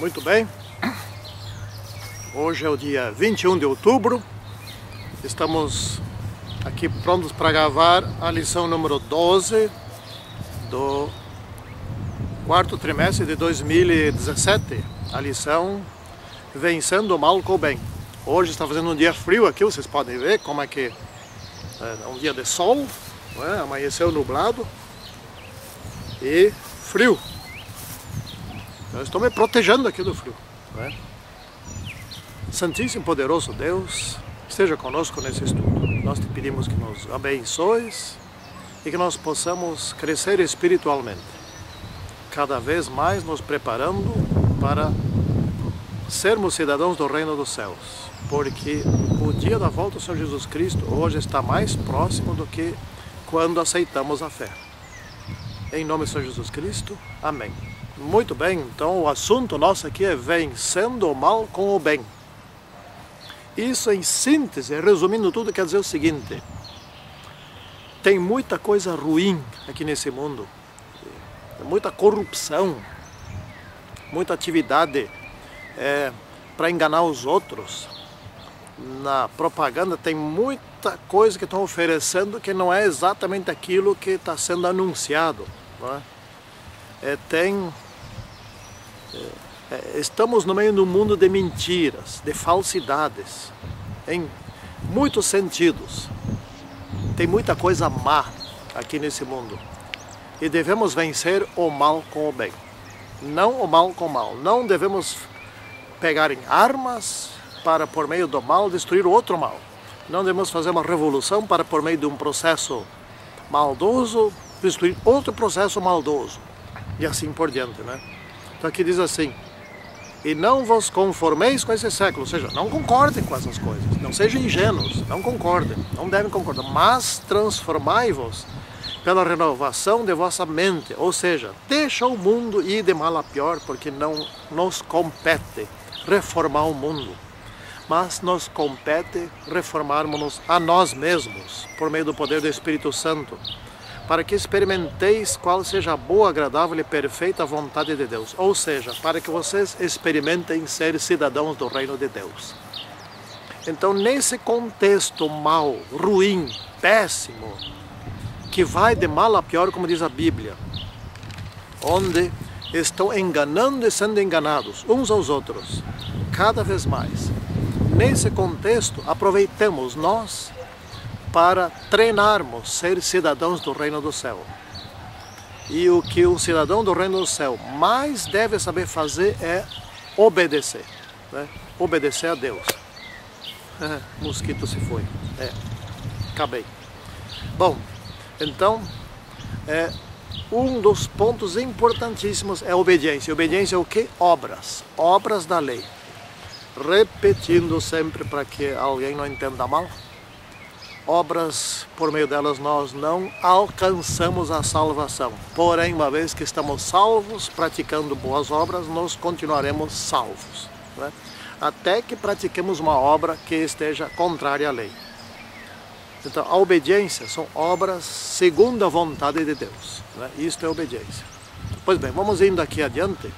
Muito bem, hoje é o dia 21 de outubro, estamos aqui prontos para gravar a lição número 12 do quarto trimestre de 2017, a lição Vencendo o Mal com o Bem. Hoje está fazendo um dia frio aqui, vocês podem ver como é que é um dia de sol, não é? Amanheceu nublado e frio. Eu estou me protegendo aqui do frio, não é? Santíssimo e poderoso Deus, esteja conosco nesse estudo. Nós te pedimos que nos abençoes e que nós possamos crescer espiritualmente, cada vez mais nos preparando para sermos cidadãos do reino dos céus, porque o dia da volta do Senhor Jesus Cristo hoje está mais próximo do que quando aceitamos a fé. Em nome do Senhor Jesus Cristo, amém. Muito bem, então o assunto nosso aqui é vencendo o mal com o bem. Isso em síntese, resumindo tudo, quer dizer o seguinte: tem muita coisa ruim aqui nesse mundo, muita corrupção, muita atividade para enganar os outros. Na propaganda tem muita coisa que estão oferecendo que não é exatamente aquilo que está sendo anunciado, não é? Estamos no meio de um mundo de mentiras, de falsidades, em muitos sentidos. Tem muita coisa má aqui nesse mundo e devemos vencer o mal com o bem, não o mal com o mal. Não devemos pegar em armas para, por meio do mal, destruir o outro mal. Não devemos fazer uma revolução para, por meio de um processo maldoso, destruir outro processo maldoso, e assim por diante, né? Então aqui diz assim: e não vos conformeis com esse século, ou seja, não concordem com essas coisas, não sejam ingênuos, não concordem, não devem concordar, mas transformai-vos pela renovação de vossa mente, ou seja, deixa o mundo ir de mal a pior, porque não nos compete reformar o mundo, mas nos compete reformarmos-nos a nós mesmos, por meio do poder do Espírito Santo, para que experimenteis qual seja a boa, agradável e perfeita vontade de Deus. Ou seja, para que vocês experimentem ser cidadãos do reino de Deus. Então, nesse contexto mau, ruim, péssimo, que vai de mal a pior, como diz a Bíblia, onde estão enganando e sendo enganados uns aos outros, cada vez mais. Nesse contexto, aproveitemos nós para treinarmos, ser cidadãos do reino do céu. E o que um cidadão do reino do céu mais deve saber fazer é obedecer, né? Obedecer a Deus. Mosquito se foi. Acabei. Bom, então, um dos pontos importantíssimos é a obediência. Obediência é o quê? Obras. Obras da lei. Repetindo sempre para que alguém não entenda mal. Obras, por meio delas nós não alcançamos a salvação. Porém, uma vez que estamos salvos, praticando boas obras, nós continuaremos salvos, né? Até que pratiquemos uma obra que esteja contrária à lei. Então, a obediência são obras segundo a vontade de Deus, né? Isto é obediência. Pois bem, vamos indo aqui adiante.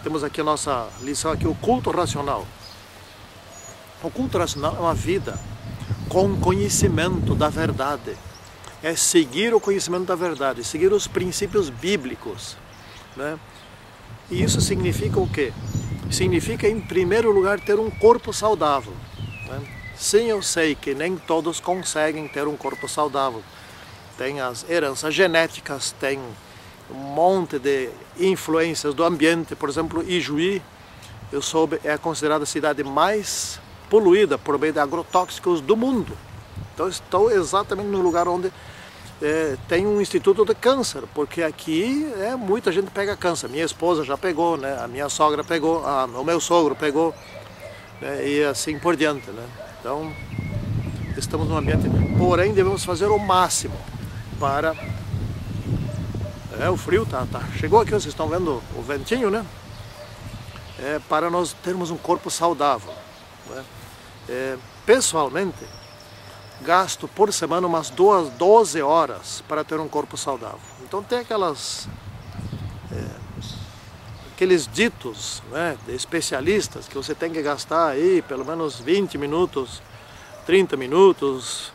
Temos aqui a nossa lição, aqui, o culto racional. O culto racional é uma vida com conhecimento da verdade. É seguir o conhecimento da verdade, seguir os princípios bíblicos, né? E isso significa o quê? Significa, em primeiro lugar, ter um corpo saudável, né? Sim, eu sei que nem todos conseguem ter um corpo saudável. Tem as heranças genéticas, tem um monte de influências do ambiente. Por exemplo, Ijuí, eu soube, é considerada a cidade mais poluída por meio de agrotóxicos do mundo. Então estou exatamente no lugar onde tem um instituto de câncer, porque aqui muita gente pega câncer. Minha esposa já pegou, né? A minha sogra pegou, o meu sogro pegou, né? E assim por diante, né? Então estamos num ambiente, porém devemos fazer o máximo para... o frio chegou aqui, vocês estão vendo o ventinho, né? Para nós termos um corpo saudável, né? Pessoalmente, gasto por semana umas 12 horas para ter um corpo saudável. Então tem aqueles ditos, né, de especialistas que você tem que gastar aí pelo menos 20 minutos, 30 minutos,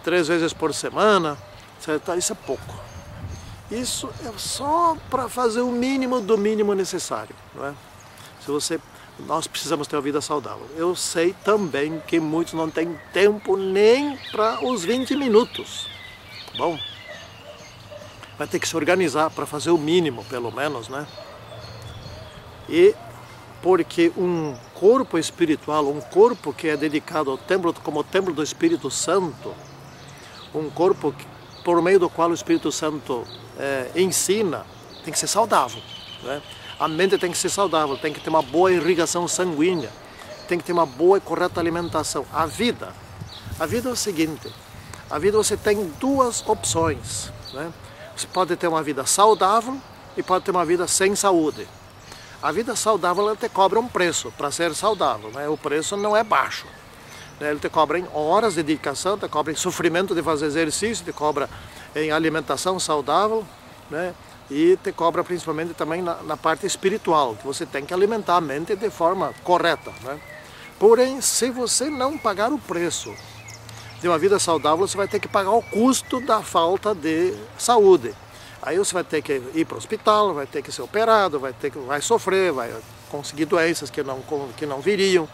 3 vezes por semana, certo? Isso é pouco. Isso é só para fazer o mínimo do mínimo necessário, não é? Nós precisamos ter uma vida saudável. Eu sei também que muitos não têm tempo nem para os 20 minutos. Bom, vai ter que se organizar para fazer o mínimo, pelo menos, né? E porque um corpo espiritual, um corpo que é dedicado ao templo, como o templo do Espírito Santo, um corpo por meio do qual o Espírito Santo ensina, tem que ser saudável, né? A mente tem que ser saudável, tem que ter uma boa irrigação sanguínea, tem que ter uma boa e correta alimentação. A vida é o seguinte, a vida você tem duas opções, né? Você pode ter uma vida saudável e pode ter uma vida sem saúde. A vida saudável, ela te cobra um preço para ser saudável, né? O preço não é baixo, né? Ele te cobra em horas de dedicação, te cobra em sofrimento de fazer exercício, te cobra em alimentação saudável, né? E te cobra principalmente também na parte espiritual, que você tem que alimentar a mente de forma correta, né? Porém, se você não pagar o preço de uma vida saudável, você vai ter que pagar o custo da falta de saúde. Aí você vai ter que ir para o hospital, vai ter que ser operado, vai sofrer, vai conseguir doenças que não viriam,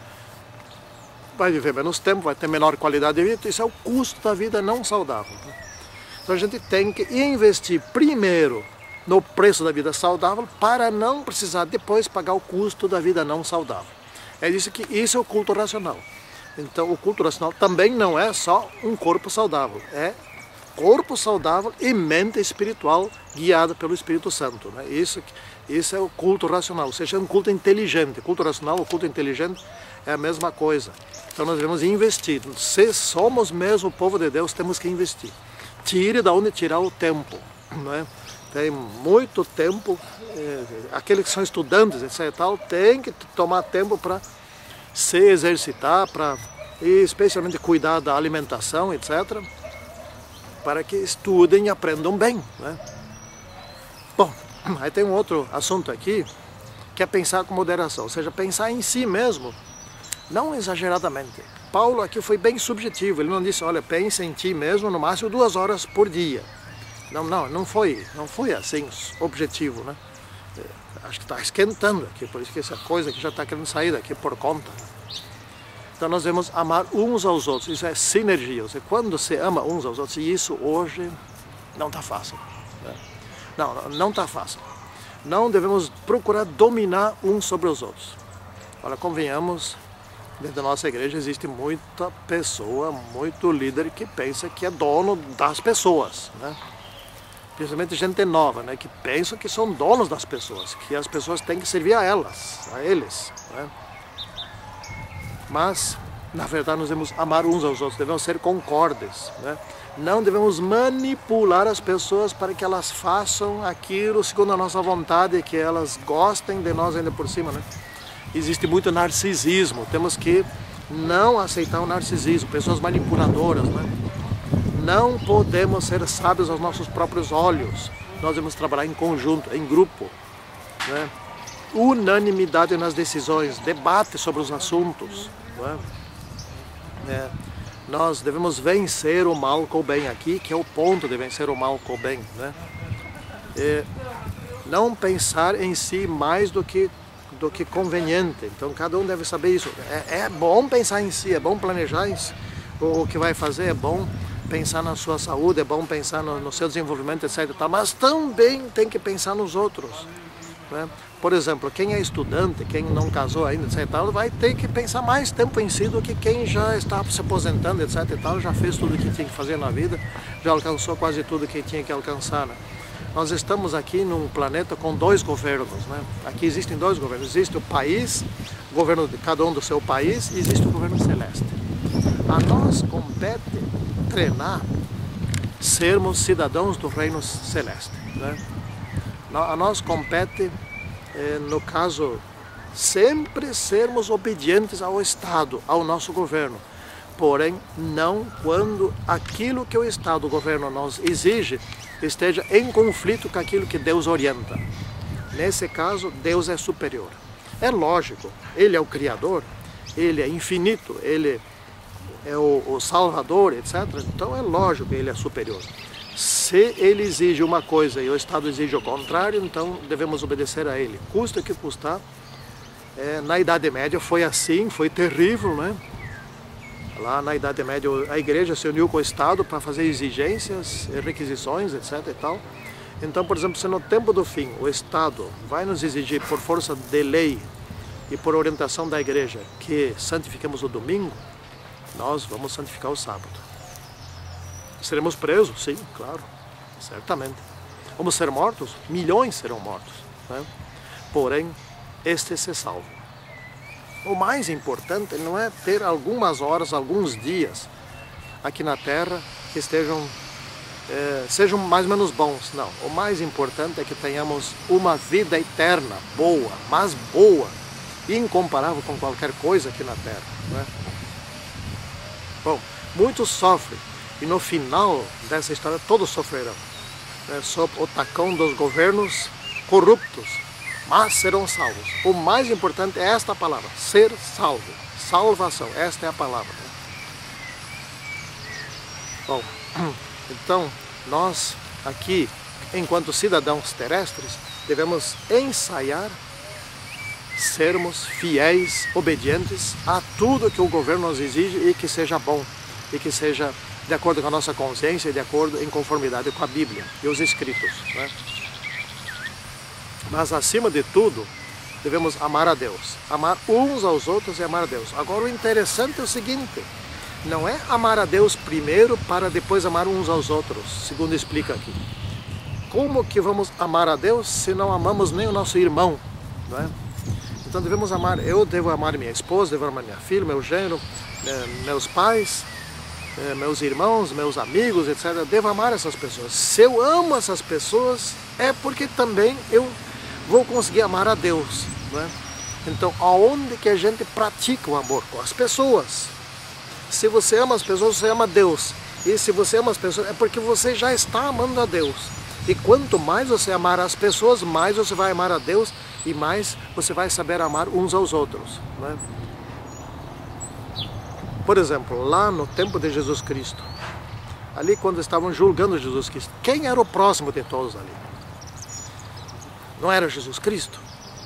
vai viver menos tempo, vai ter menor qualidade de vida. Isso é o custo da vida não saudável, né? Então a gente tem que investir primeiro no preço da vida saudável para não precisar depois pagar o custo da vida não saudável. Isso é o culto racional. Então o culto racional também não é só um corpo saudável, é corpo saudável e mente espiritual guiada pelo Espírito Santo, né? Isso é o culto racional, ou seja, é um culto inteligente. Culto racional, o culto inteligente é a mesma coisa. Então nós devemos investir. Se somos mesmo o povo de Deus, temos que investir. Tire da onde tirar o tempo, não é? Tem muito tempo, aqueles que são estudantes, etc., tem que tomar tempo para se exercitar, e especialmente cuidar da alimentação, etc., para que estudem e aprendam bem, né? Bom, aí tem um outro assunto aqui, que é pensar com moderação, ou seja, pensar em si mesmo, não exageradamente. Paulo aqui foi bem subjetivo, ele não disse, olha, pense em ti mesmo no máximo 2 horas por dia. Não foi assim objetivo, né? Acho que está esquentando aqui, por isso que essa coisa aqui já está querendo sair daqui por conta. Então nós devemos amar uns aos outros, isso é sinergia. Ou seja, quando você ama uns aos outros, e isso hoje não está fácil, né? Não está fácil. Não devemos procurar dominar uns sobre os outros. Olha, convenhamos, dentro da nossa igreja existe muita pessoa, muito líder que pensa que é dono das pessoas, né? Principalmente gente nova, né, que pensa que são donos das pessoas, que as pessoas têm que servir a eles, né? Mas, na verdade, nós devemos amar uns aos outros, devemos ser concordes, né? Não devemos manipular as pessoas para que elas façam aquilo segundo a nossa vontade, que elas gostem de nós ainda por cima, né? Existe muito narcisismo, temos que não aceitar o narcisismo, pessoas manipuladoras, né? Não podemos ser sábios aos nossos próprios olhos. Nós devemos trabalhar em conjunto, em grupo, né? Unanimidade nas decisões, debate sobre os assuntos, né? Nós devemos vencer o mal com o bem aqui, que é o ponto de vencer o mal com o bem, né? Não pensar em si mais do que conveniente. Então cada um deve saber isso. É bom pensar em si, é bom planejar isso, o que vai fazer, é bom pensar na sua saúde, é bom pensar no seu desenvolvimento, etc. Mas também tem que pensar nos outros, né? Por exemplo, quem é estudante, quem não casou ainda, etc., vai ter que pensar mais tempo em si do que quem já está se aposentando, etc., já fez tudo o que tinha que fazer na vida, já alcançou quase tudo que tinha que alcançar, né? Nós estamos aqui num planeta com 2 governos, né? Aqui existem 2 governos. Existe o país, o governo de cada um do seu país, e existe o governo celeste. A nós compete treinar, sermos cidadãos do reino celeste, né? A nós compete, no caso, sempre sermos obedientes ao Estado, ao nosso governo. Porém, não quando aquilo que o Estado, o governo nos exige, esteja em conflito com aquilo que Deus orienta. Nesse caso, Deus é superior. É lógico, Ele é o Criador, Ele é infinito, Ele é o Salvador, etc. Então é lógico que Ele é superior. Se Ele exige uma coisa e o Estado exige o contrário, então devemos obedecer a Ele. Custa o que custar. Na Idade Média foi assim, foi terrível, né? Lá na Idade Média a Igreja se uniu com o Estado para fazer exigências, requisições, etc. e tal. Então, por exemplo, se no tempo do fim o Estado vai nos exigir por força de lei e por orientação da Igreja que santifiquemos o domingo, nós vamos santificar o sábado. Seremos presos? Sim, claro, certamente. Vamos ser mortos? Milhões serão mortos, né? Porém, este se salva. O mais importante não é ter algumas horas, alguns dias aqui na Terra que sejam mais ou menos bons. Não, o mais importante é que tenhamos uma vida eterna, boa, mas boa, incomparável com qualquer coisa aqui na Terra, né? Bom, muitos sofrem e no final dessa história todos sofrerão, né? Sob o tacão dos governos corruptos, mas serão salvos. O mais importante é esta palavra, ser salvo, salvação, esta é a palavra, né? Bom, então nós aqui, enquanto cidadãos terrestres, devemos ensaiar sermos fiéis, obedientes a tudo que o governo nos exige e que seja bom, e que seja de acordo com a nossa consciência e de acordo em conformidade com a Bíblia e os Escritos, né? Mas acima de tudo, devemos amar a Deus, amar uns aos outros e amar a Deus. Agora o interessante é o seguinte, não é amar a Deus primeiro para depois amar uns aos outros, segundo explica aqui. Como que vamos amar a Deus se não amamos nem o nosso irmão, não é? Então devemos amar, eu devo amar minha esposa, devo amar minha filha, meu genro, meus pais, meus irmãos, meus amigos, etc. Devo amar essas pessoas. Se eu amo essas pessoas, é porque também eu vou conseguir amar a Deus, não é? Então, aonde que a gente pratica o amor? Com as pessoas. Se você ama as pessoas, você ama Deus. E se você ama as pessoas, é porque você já está amando a Deus. E quanto mais você amar as pessoas, mais você vai amar a Deus e mais você vai saber amar uns aos outros, não é? Por exemplo, lá no tempo de Jesus Cristo, ali quando estavam julgando Jesus Cristo, quem era o próximo de todos ali? Não era Jesus Cristo,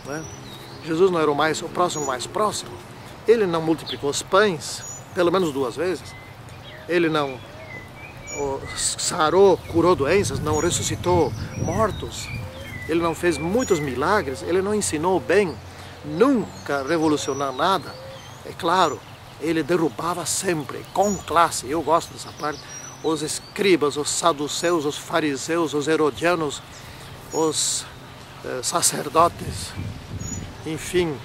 né? Jesus não era o próximo mais próximo. Ele não multiplicou os pães, pelo menos 2 vezes. Ele não sarou, curou doenças, não ressuscitou mortos. Ele não fez muitos milagres, ele não ensinou bem, nunca revolucionou nada. É claro, ele derrubava sempre, com classe, eu gosto dessa parte, os escribas, os saduceus, os fariseus, os herodianos, os sacerdotes, enfim,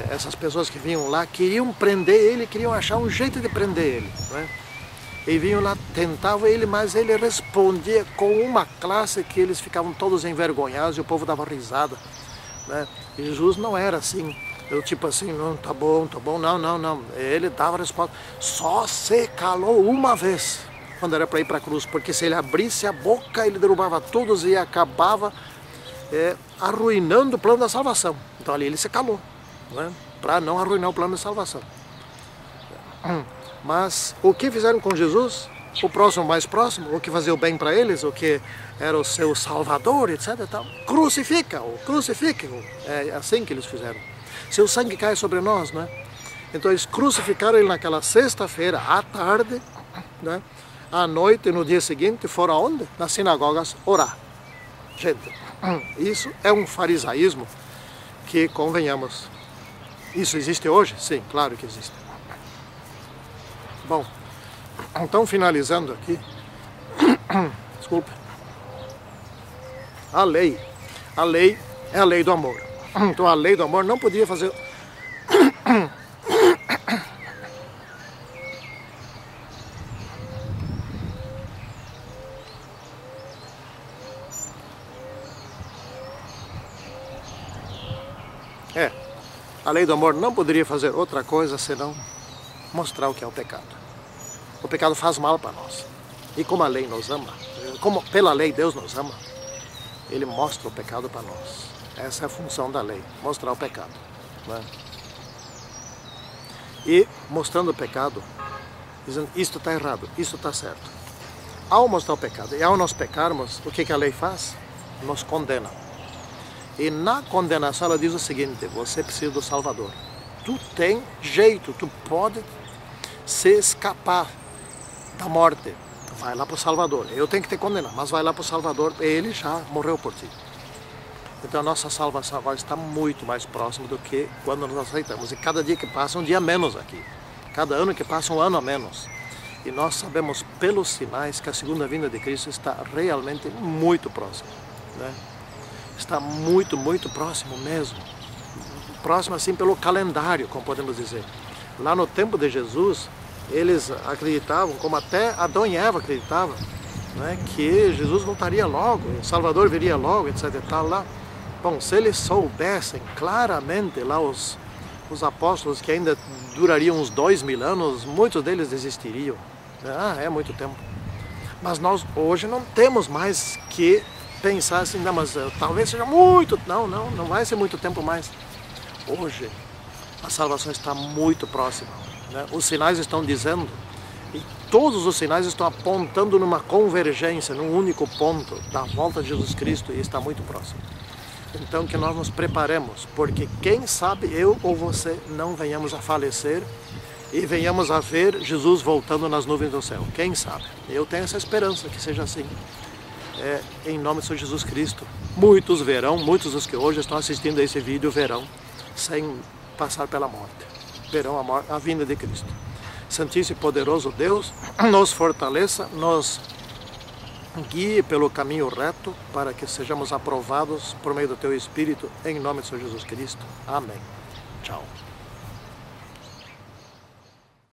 essas pessoas que vinham lá, queriam prender ele, queriam achar um jeito de prender ele, né? E vinham lá, tentavam ele, mas ele respondia com uma classe que eles ficavam todos envergonhados e o povo dava risada, né? E Jesus não era assim, tipo assim, não, tá bom, não. Ele dava a resposta, só se calou uma vez, quando era para ir para a cruz, porque se ele abrisse a boca, ele derrubava todos e acabava arruinando o plano da salvação. Então ali ele se calou, né? Para não arruinar o plano da salvação. Mas o que fizeram com Jesus? O próximo mais próximo, o que fazia o bem para eles, o que era o seu salvador, etc. Crucifica-o, crucifiquem-o. É assim que eles fizeram. Seu sangue cai sobre nós, né? Então eles crucificaram ele naquela sexta-feira à tarde, né? À noite, no dia seguinte, foram aonde? Nas sinagogas orar. Gente, isso é um farisaísmo que, convenhamos, isso existe hoje? Sim, claro que existe. Bom, então finalizando aqui, desculpe, a lei é a lei do amor. Então a lei do amor não podia fazer... A lei do amor não poderia fazer outra coisa senão mostrar o que é o pecado. O pecado faz mal para nós. E como a lei nos ama, como pela lei Deus nos ama, Ele mostra o pecado para nós. Essa é a função da lei, mostrar o pecado, né? E mostrando o pecado, dizendo, isto está errado, isto está certo. Ao mostrar o pecado e ao nós pecarmos, o que a lei faz? Nos condena. E na condenação ela diz o seguinte, você precisa do Salvador. Tu tem jeito, tu pode se escapar da morte. Vai lá para o Salvador. Eu tenho que te condenar, mas vai lá para o Salvador, ele já morreu por ti. Então a nossa salvação agora está muito mais próxima do que quando nós aceitamos. E cada dia que passa, um dia a menos aqui. Cada ano que passa, um ano a menos. E nós sabemos pelos sinais que a segunda vinda de Cristo está realmente muito próxima, né? Está muito, muito próximo mesmo. Próximo assim pelo calendário, como podemos dizer. Lá no tempo de Jesus, eles acreditavam, como até Adão e Eva acreditavam, né, que Jesus voltaria logo, o Salvador viria logo, etc. E tal, lá. Bom, se eles soubessem claramente lá os apóstolos que ainda durariam uns 2000 anos, muitos deles desistiriam. É muito tempo. Mas nós hoje não temos mais que pensar assim, não, mas talvez seja muito. Não vai ser muito tempo mais. Hoje a salvação está muito próxima, né? Os sinais estão dizendo, e todos os sinais estão apontando numa convergência, num único ponto da volta de Jesus Cristo, e está muito próximo. Então que nós nos preparemos, porque quem sabe eu ou você não venhamos a falecer e venhamos a ver Jesus voltando nas nuvens do céu. Quem sabe? Eu tenho essa esperança que seja assim. Em nome de Senhor Jesus Cristo. Muitos verão, muitos dos que hoje estão assistindo a esse vídeo verão, sem passar pela morte. Verão a vinda de Cristo. Santíssimo e poderoso Deus, nos fortaleça, nos guie pelo caminho reto, para que sejamos aprovados por meio do Teu Espírito, em nome de Senhor Jesus Cristo. Amém. Tchau.